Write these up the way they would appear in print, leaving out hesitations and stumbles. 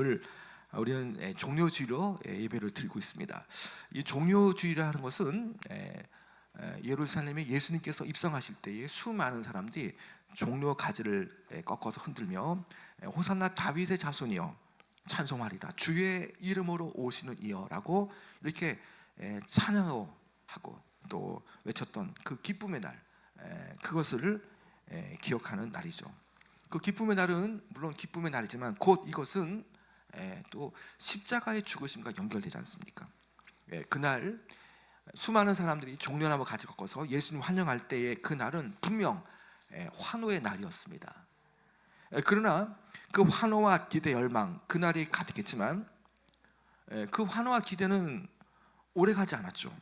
오늘 우리는 종료주의로 예배를 드리고 있습니다. 이 종료주의라는 것은 예루살렘에 예수님께서 입성하실 때에 수많은 사람들이 종려 가지를 꺾어서 흔들며 호산나 다윗의 자손이여 찬송하리라, 주의 이름으로 오시는 이여라고 이렇게 찬양하고 또 외쳤던 그 기쁨의 날, 그것을 기억하는 날이죠. 그 기쁨의 날은 물론 기쁨의 날이지만 곧 이것은 또 십자가의 죽으심과 연결되지 않습니까? 그날 수많은 사람들이 종려나무 가지 꺾어서 예수님 환영할 때의 그 날은 분명 환호의 날이었습니다. 그러나 그 환호와 기대, 열망, 그날이 가득했지만 그 환호와 기대는 오래가지 않았죠.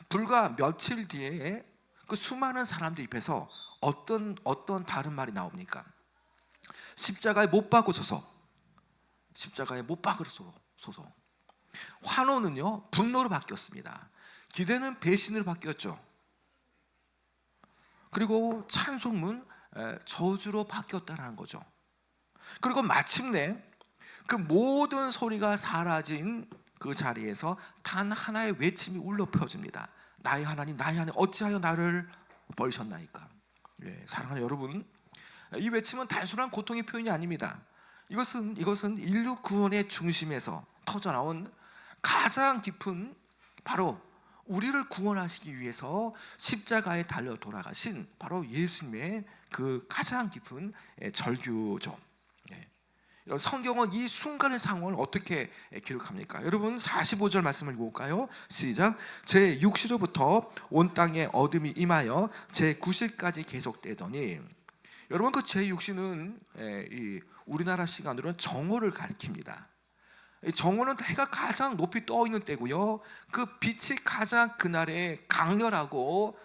불과 며칠 뒤에 그 수많은 사람들 입에서 어떤 다른 말이 나옵니까? 십자가에 못 박으소서, 십자가에 못 박으소서. 환호는요 분노로 바뀌었습니다. 기대는 배신으로 바뀌었죠. 그리고 찬송문 저주로 바뀌었다는 거죠. 그리고 마침내 그 모든 소리가 사라진 그 자리에서 단 하나의 외침이 울려 퍼집니다. 나의 하나님, 나의 하나님, 어찌하여 나를 버리셨나이까. 사랑하는 여러분, 이 외침은 단순한 고통의 표현이 아닙니다. 이것은 인류 구원의 중심에서 터져나온 가장 깊은, 바로 우리를 구원하시기 위해서 십자가에 달려 돌아가신 바로 예수님의 그 가장 깊은 절규죠. 성경은 이 순간의 상황을 어떻게 기록합니까? 여러분 45절 말씀을 읽어볼까요? 시작. 제 6시로부터 온 땅에 어둠이 임하여 제 9시까지 계속되더니, 여러분 그 제 6시는 이 우리나라 시간으로는 정오를 가리킵니다. 정오는 해가 가장 높이 떠 있는 때고요, 그 빛이 가장 그날에 강렬하고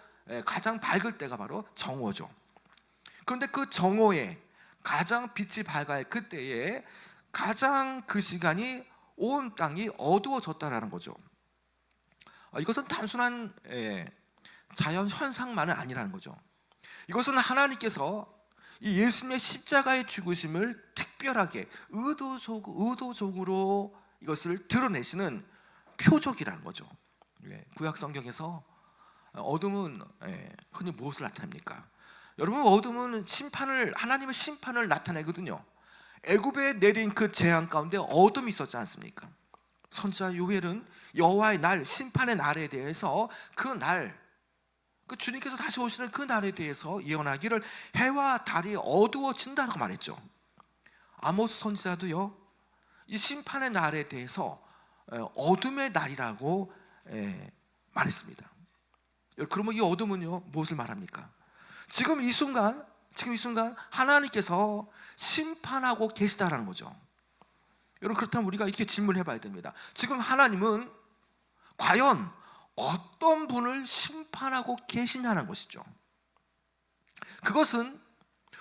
가장 밝을 때가 바로 정오죠. 그런데 그 정오에 가장 빛이 밝아야 그때에 가장 그 시간이 온 땅이 어두워졌다라는 거죠. 이것은 단순한 자연 현상만은 아니라는 거죠. 이것은 하나님께서 이 예수님의 십자가의 죽으심을 특별하게 의도적으로 이것을 드러내시는 표적이라는 거죠. 구약 성경에서 어둠은 흔히 무엇을 나타냅니까? 여러분, 어둠은 하나님의 심판을 나타내거든요. 애굽에 내린 그 재앙 가운데 어둠이 있었지 않습니까? 선지자 요엘은 여호와의 날, 심판의 날에 대해서 그 주님께서 다시 오시는 그 날에 대해서 예언하기를 해와 달이 어두워진다고 말했죠. 아모스 선지자도요, 이 심판의 날에 대해서 어둠의 날이라고 말했습니다. 그러면 이 어둠은요 무엇을 말합니까? 지금 이 순간 하나님께서 심판하고 계시다라는 거죠. 여러분, 그렇다면 우리가 이렇게 질문해 봐야 됩니다. 지금 하나님은 과연 어떤 분을 심판하고 계시냐는 것이죠. 그것은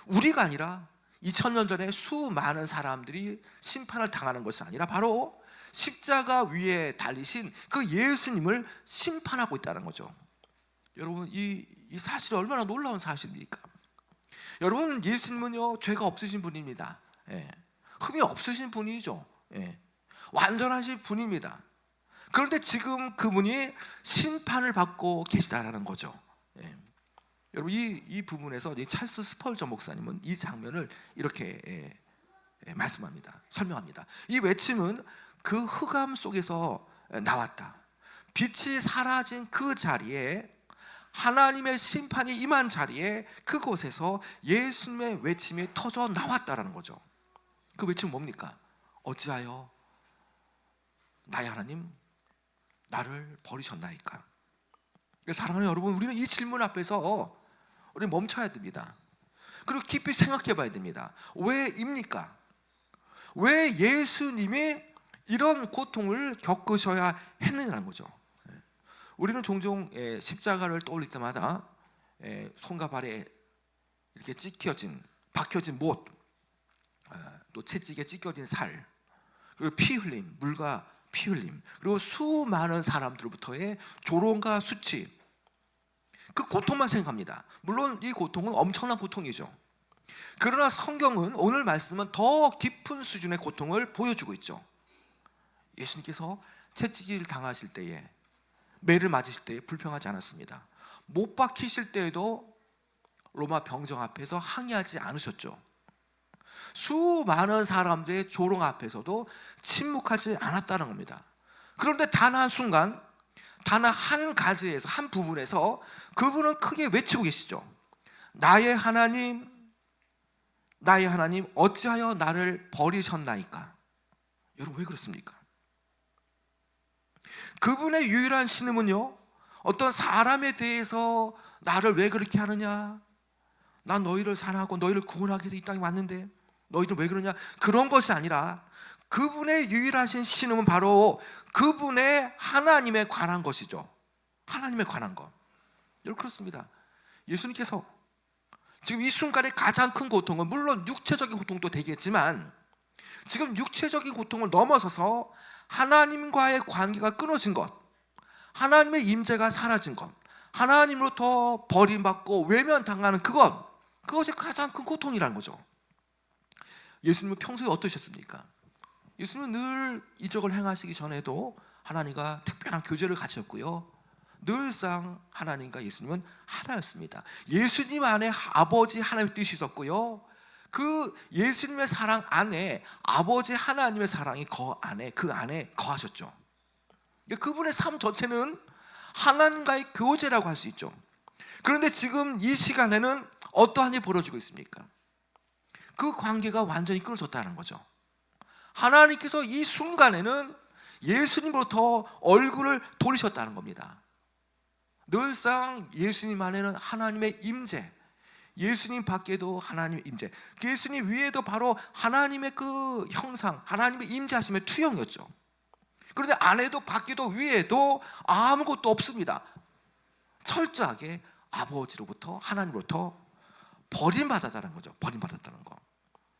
우리가 아니라 2000년 전에 수많은 사람들이 심판을 당하는 것이 아니라 바로 십자가 위에 달리신 그 예수님을 심판하고 있다는 거죠. 여러분, 이 사실이 얼마나 놀라운 사실입니까? 여러분, 예수님은요 죄가 없으신 분입니다. 흠이 없으신 분이죠. 완전하신 분입니다. 그런데 지금 그분이 심판을 받고 계시다라는 거죠. 여러분, 이 부분에서 이 찰스 스펄전 목사님은 이 장면을 이렇게 말씀합니다. 설명합니다. 이 외침은 그 흑암 속에서 나왔다. 빛이 사라진 그 자리에, 하나님의 심판이 임한 자리에, 그곳에서 예수님의 외침이 터져 나왔다라는 거죠. 그 외침은 뭡니까? 어찌하여 나의 하나님, 나를 버리셨나이까? 사랑하는 여러분, 우리는 이 질문 앞에서 우리 멈춰야 됩니다. 그리고 깊이 생각해 봐야 됩니다. 왜입니까? 왜 예수님이 이런 고통을 겪으셔야 했느냐는 거죠. 우리는 종종 십자가를 떠올릴 때마다 손과 발에 이렇게 박혀진 못, 또 채찍에 찢겨진 살, 그리고 피 흘림, 물과 피 흘림, 그리고 수많은 사람들로부터의 조롱과 수치, 그 고통만 생각합니다. 물론 이 고통은 엄청난 고통이죠. 그러나 성경은 오늘 말씀은 더 깊은 수준의 고통을 보여주고 있죠. 예수님께서 채찍질 당하실 때에, 매를 맞으실 때에 불평하지 않았습니다. 못 박히실 때에도 로마 병정 앞에서 항의하지 않으셨죠. 수많은 사람들의 조롱 앞에서도 침묵하지 않았다는 겁니다. 그런데 단 한순간, 단 한 가지에서, 한 부분에서 그분은 크게 외치고 계시죠. 나의 하나님, 나의 하나님, 어찌하여 나를 버리셨나이까? 여러분, 왜 그렇습니까? 그분의 유일한 신음은요, 어떤 사람에 대해서 나를 왜 그렇게 하느냐, 난 너희를 사랑하고 너희를 구원하기 위해서 이 땅에 왔는데 너희들 왜 그러냐, 그런 것이 아니라 그분의 유일하신 신음은 바로 그분의 하나님에 관한 것이죠. 하나님에 관한 것. 여러분, 그렇습니다. 예수님께서 지금 이 순간의 가장 큰 고통은 물론 육체적인 고통도 되겠지만, 지금 육체적인 고통을 넘어서서 하나님과의 관계가 끊어진 것, 하나님의 임재가 사라진 것, 하나님으로부터 버림받고 외면당하는 그것이 가장 큰 고통이라는 거죠. 예수님은 평소에 어떠셨습니까? 예수님은 늘 이적을 행하시기 전에도 하나님과 특별한 교제를 가졌고요, 늘상 하나님과 예수님은 하나였습니다. 예수님 안에 아버지 하나님의 뜻이 있었고요, 그 예수님의 사랑 안에 아버지 하나님의 사랑이 그 안에 거하셨죠. 그분의 삶 전체는 하나님과의 교제라고 할 수 있죠. 그런데 지금 이 시간에는 어떠한 일이 벌어지고 있습니까? 그 관계가 완전히 끊어졌다는 거죠. 하나님께서 이 순간에는 예수님으로부터 얼굴을 돌리셨다는 겁니다. 늘상 예수님 안에는 하나님의 임재, 예수님 밖에도 하나님의 임재, 예수님 위에도 바로 하나님의 그 형상, 하나님의 임재하심의 투영이었죠. 그런데 안에도 밖에도 위에도 아무것도 없습니다. 철저하게 아버지로부터, 하나님으로부터 버림받았다는 거죠. 버림받았다는 거.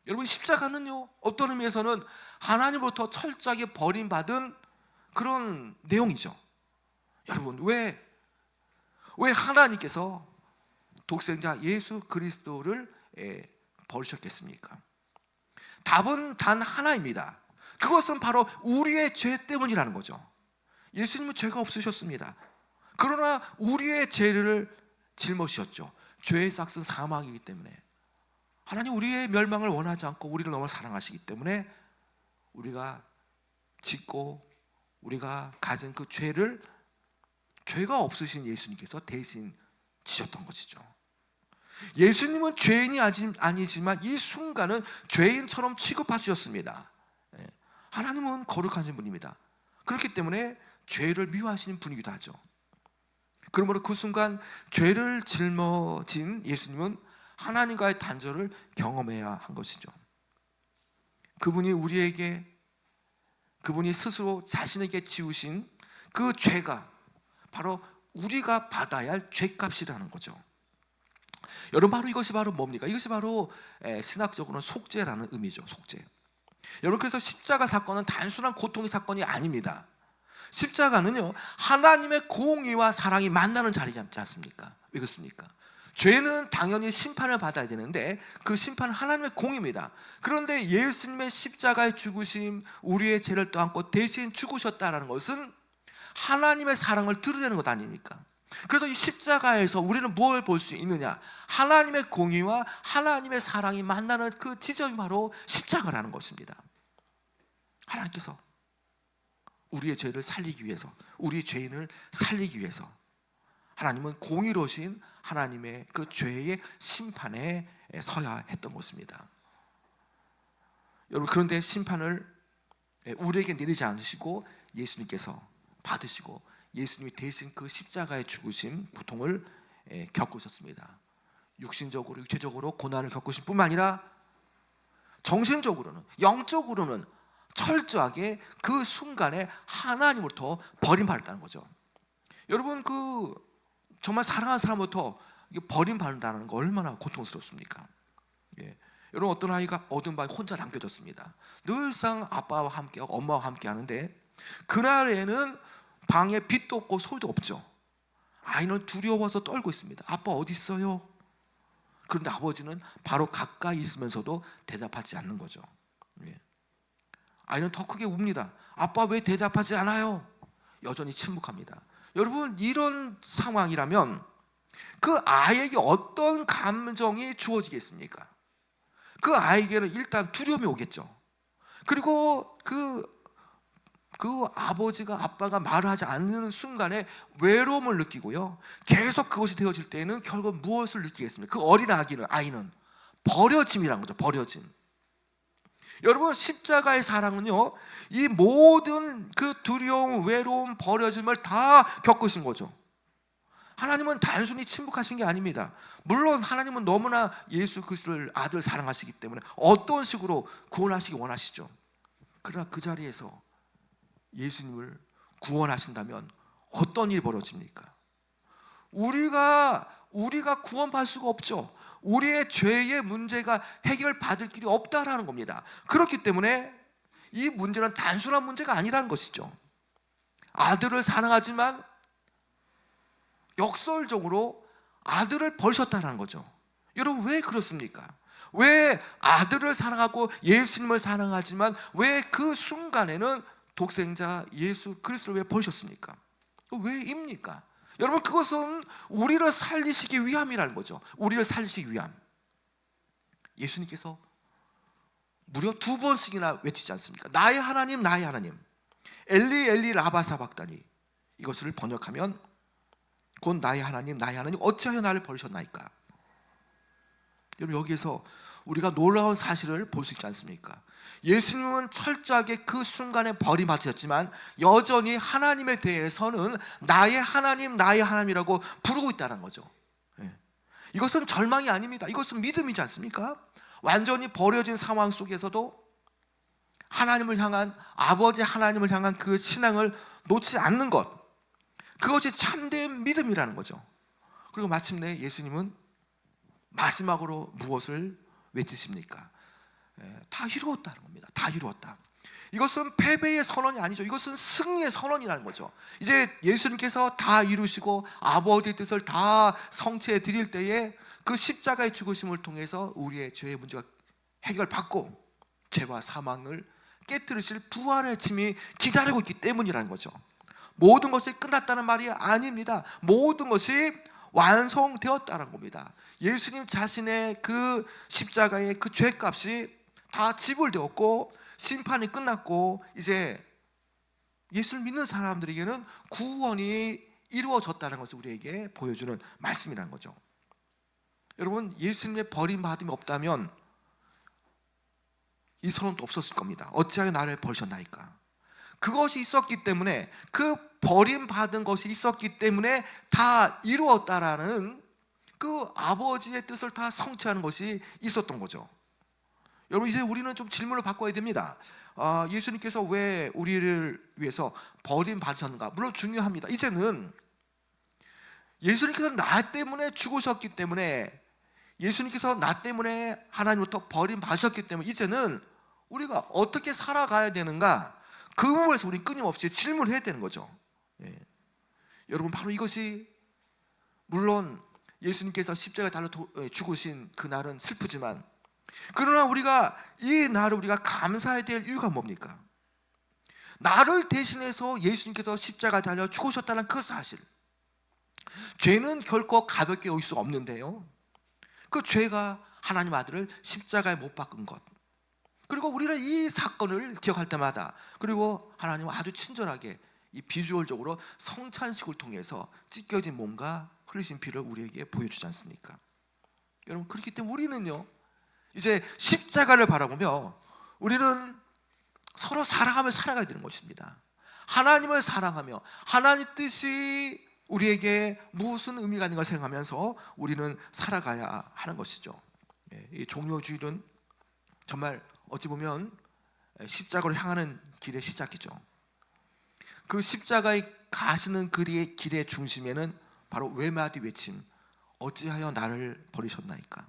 여러분, 십자가는요, 어떤 의미에서는 하나님으로부터 철저하게 버림받은 그런 내용이죠. 여러분, 왜 하나님께서 독생자 예수 그리스도를 버리셨겠습니까? 답은 단 하나입니다. 그것은 바로 우리의 죄 때문이라는 거죠. 예수님은 죄가 없으셨습니다. 그러나 우리의 죄를 짊어지셨죠. 죄의 삭은 사망이기 때문에 하나님 우리의 멸망을 원하지 않고 우리를 너무 사랑하시기 때문에 우리가 짓고 우리가 가진 그 죄가 없으신 예수님께서 대신 지셨던 것이죠. 예수님은 죄인이 아니지만 이 순간은 죄인처럼 취급하셨습니다. 하나님은 거룩하신 분입니다. 그렇기 때문에 죄를 미워하시는 분이기도 하죠. 그러므로 그 순간 죄를 짊어진 예수님은 하나님과의 단절을 경험해야 한 것이죠. 그분이 스스로 자신에게 지우신 그 죄가 바로 우리가 받아야 할 죄값이라는 거죠. 여러분, 바로 이것이 바로 뭡니까? 이것이 바로 신학적으로는 속죄라는 의미죠. 속죄. 여러분, 그래서 십자가 사건은 단순한 고통의 사건이 아닙니다. 십자가는요, 하나님의 공의와 사랑이 만나는 자리지 않습니까? 왜 그렇습니까? 죄는 당연히 심판을 받아야 되는데 그 심판은 하나님의 공의입니다. 그런데 예수님의 십자가의 죽으심, 우리의 죄를 떠안고 대신 죽으셨다는 것은 하나님의 사랑을 드러내는 것 아닙니까? 그래서 이 십자가에서 우리는 무엇을 볼 수 있느냐? 하나님의 공의와 하나님의 사랑이 만나는 그 지점이 바로 십자가라는 것입니다. 하나님께서 우리의 죄를 살리기 위해서, 우리의 죄인을 살리기 위해서 하나님은 공의로우신 하나님의 그 죄의 심판에 서야 했던 것입니다. 여러분, 그런데 심판을 우리에게 내리지 않으시고 예수님께서 받으시고 예수님이 대신 그 십자가의 죽으심, 고통을 겪으셨습니다. 육신적으로, 육체적으로 고난을 겪으실 뿐만 아니라 정신적으로는, 영적으로는 철저하게 그 순간에 하나님으로부터 버림받았다는 거죠. 여러분, 정말 사랑하는 사람부터 버림받는다는 거 얼마나 고통스럽습니까? 여러분, 어떤 아이가 어두운 방에 혼자 남겨졌습니다. 늘상 아빠와 함께, 엄마와 함께 하는데 그날에는 방에 빛도 없고 소리도 없죠. 아이는 두려워서 떨고 있습니다. 아빠 어디 있어요? 그런데 아버지는 바로 가까이 있으면서도 대답하지 않는 거죠. 예. 아이는 더 크게 웁니다. 아빠 왜 대답하지 않아요? 여전히 침묵합니다. 여러분, 이런 상황이라면 그 아이에게 어떤 감정이 주어지겠습니까? 그 아이에게는 일단 두려움이 오겠죠. 그리고 그 아버지가 아빠가 말을 하지 않는 순간에 외로움을 느끼고요. 계속 그것이 되어질 때에는 결국 무엇을 느끼겠습니까? 그 어린 아이는 버려짐이라는 거죠. 버려짐. 여러분, 십자가의 사랑은요, 이 모든 그 두려움, 외로움, 버려짐을 다 겪으신 거죠. 하나님은 단순히 침묵하신 게 아닙니다. 물론 하나님은 너무나 예수 그리스도를 아들 사랑하시기 때문에 어떤 식으로 구원하시기 원하시죠. 그러나 그 자리에서 예수님을 구원하신다면 어떤 일이 벌어집니까? 우리가 구원받을 수가 없죠. 우리의 죄의 문제가 해결받을 길이 없다라는 겁니다. 그렇기 때문에 이 문제는 단순한 문제가 아니라는 것이죠. 아들을 사랑하지만 역설적으로 아들을 버리셨다는 거죠. 여러분, 왜 그렇습니까? 왜 아들을 사랑하고 예수님을 사랑하지만 왜 그 순간에는 독생자 예수 그리스도를 왜 버리셨습니까? 왜입니까? 여러분, 그것은 우리를 살리시기 위함이라는 거죠. 우리를 살리시기 위함. 예수님께서 무려 2번씩이나 외치지 않습니까? 나의 하나님, 나의 하나님. 엘리 엘리 라바 사박다니. 이것을 번역하면 곧 나의 하나님, 나의 하나님 어찌하여 나를 버리셨나이까? 여러분, 여기에서 우리가 놀라운 사실을 볼 수 있지 않습니까? 예수님은 철저하게 그 순간에 버림받으셨지만 여전히 하나님에 대해서는 나의 하나님, 나의 하나님이라고 부르고 있다는 거죠. 이것은 절망이 아닙니다. 이것은 믿음이지 않습니까? 완전히 버려진 상황 속에서도 하나님을 향한, 아버지 하나님을 향한 그 신앙을 놓지 않는 것, 그것이 참된 믿음이라는 거죠. 그리고 마침내 예수님은 마지막으로 무엇을 외치십니까? 다 이루었다는 겁니다. 다 이루었다. 이것은 패배의 선언이 아니죠. 이것은 승리의 선언이라는 거죠. 이제 예수님께서 다 이루시고 아버지의 뜻을 다 성취해 드릴 때에 그 십자가의 죽으심을 통해서 우리의 죄의 문제가 해결받고 죄와 사망을 깨뜨리실 부활의 짐이 기다리고 있기 때문이라는 거죠. 모든 것이 끝났다는 말이 아닙니다. 모든 것이 완성되었다는 겁니다. 예수님 자신의 그 십자가의 그 죄값이 다 지불되었고 심판이 끝났고 이제 예수를 믿는 사람들에게는 구원이 이루어졌다는 것을 우리에게 보여주는 말씀이라는 거죠. 여러분, 예수님의 버림받음이 없다면 이 선언도 없었을 겁니다. 어찌하여 나를 버리셨나이까? 그것이 있었기 때문에, 그 버림받은 것이 있었기 때문에 다 이루었다라는 그 아버지의 뜻을 다 성취하는 것이 있었던 거죠. 여러분, 이제 우리는 좀 질문을 바꿔야 됩니다. 예수님께서 왜 우리를 위해서 버림받으셨는가? 물론 중요합니다. 이제는 예수님께서 나 때문에 죽으셨기 때문에, 예수님께서 나 때문에 하나님으로부터 버림받으셨기 때문에 이제는 우리가 어떻게 살아가야 되는가? 그 부분에서 우리 끊임없이 질문을 해야 되는 거죠. 여러분, 바로 이것이, 물론 예수님께서 십자가에 달려 죽으신 그날은 슬프지만, 그러나 우리가 이 날을 우리가 감사해야 될 이유가 뭡니까? 나를 대신해서 예수님께서 십자가에 달려 죽으셨다는 그 사실. 죄는 결코 가볍게 올 수 없는데요, 그 죄가 하나님 아들을 십자가에 못 박은 것, 그리고 우리는 이 사건을 기억할 때마다, 그리고 하나님은 아주 친절하게 이 비주얼적으로 성찬식을 통해서 찢겨진 몸과 흘리신 피를 우리에게 보여주지 않습니까? 여러분, 그렇기 때문에 우리는요, 이제 십자가를 바라보며 우리는 서로 사랑하며 살아가야 되는 것입니다. 하나님을 사랑하며 하나님 뜻이 우리에게 무슨 의미가 있는가 생각하면서 우리는 살아가야 하는 것이죠. 이 종료주일은 정말 어찌 보면 십자가를 향하는 길의 시작이죠. 그 십자가에 가시는 길의 중심에는 바로 외마디 외침, 어찌하여 나를 버리셨나이까?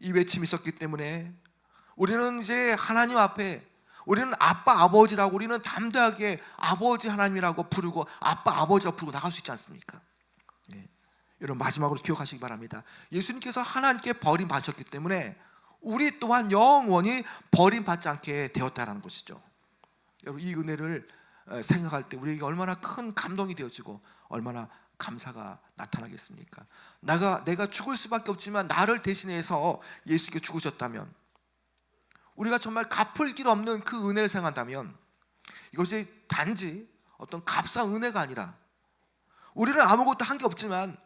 이 외침이 있었기 때문에 우리는 이제 하나님 앞에, 우리는 아빠 아버지라고, 우리는 담대하게 아버지 하나님이라고 부르고 아빠 아버지라고 부르고 나갈 수 있지 않습니까? 여러분 마지막으로 기억하시기 바랍니다. 예수님께서 하나님께 버림받으셨기 때문에 우리 또한 영원히 버림받지 않게 되었다라는 것이죠. 여러분 이 은혜를 생각할 때 우리에게 얼마나 큰 감동이 되어지고 얼마나 감사가 나타나겠습니까? 내가 죽을 수밖에 없지만 나를 대신해서 예수께 죽으셨다면, 우리가 정말 갚을 길 없는 그 은혜를 생각한다면 이것이 단지 어떤 값싼 은혜가 아니라, 우리는 아무것도 한 게 없지만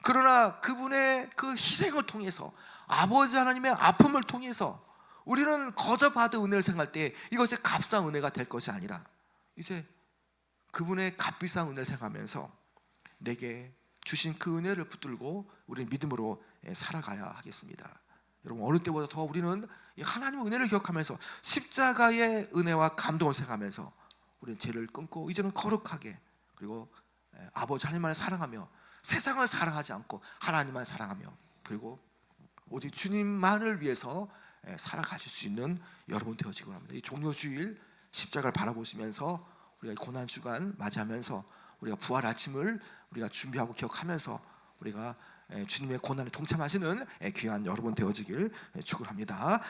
그러나 그분의 그 희생을 통해서, 아버지 하나님의 아픔을 통해서 우리는 거저 받은 은혜를 생각할 때 이것이 값싼 은혜가 될 것이 아니라 이제 그분의 값비싼 은혜를 생각하면서 내게 주신 그 은혜를 붙들고 우리는 믿음으로 살아가야 하겠습니다. 여러분 어느 때보다 더 우리는 하나님의 은혜를 기억하면서 십자가의 은혜와 감동을 생각하면서 우리는 죄를 끊고 이제는 거룩하게, 그리고 아버지 하나님만을 사랑하며 세상을 사랑하지 않고 하나님만 사랑하며, 그리고 오직 주님만을 위해서 살아가실 수 있는 여러분 되어지기 바랍니다. 이 종료주일 십자가를 바라보시면서 우리가 고난 주간 맞이하면서 우리가 부활 아침을 우리가 준비하고 기억하면서 우리가 주님의 고난에 동참하시는 귀한 여러분 되어지길 축원합니다.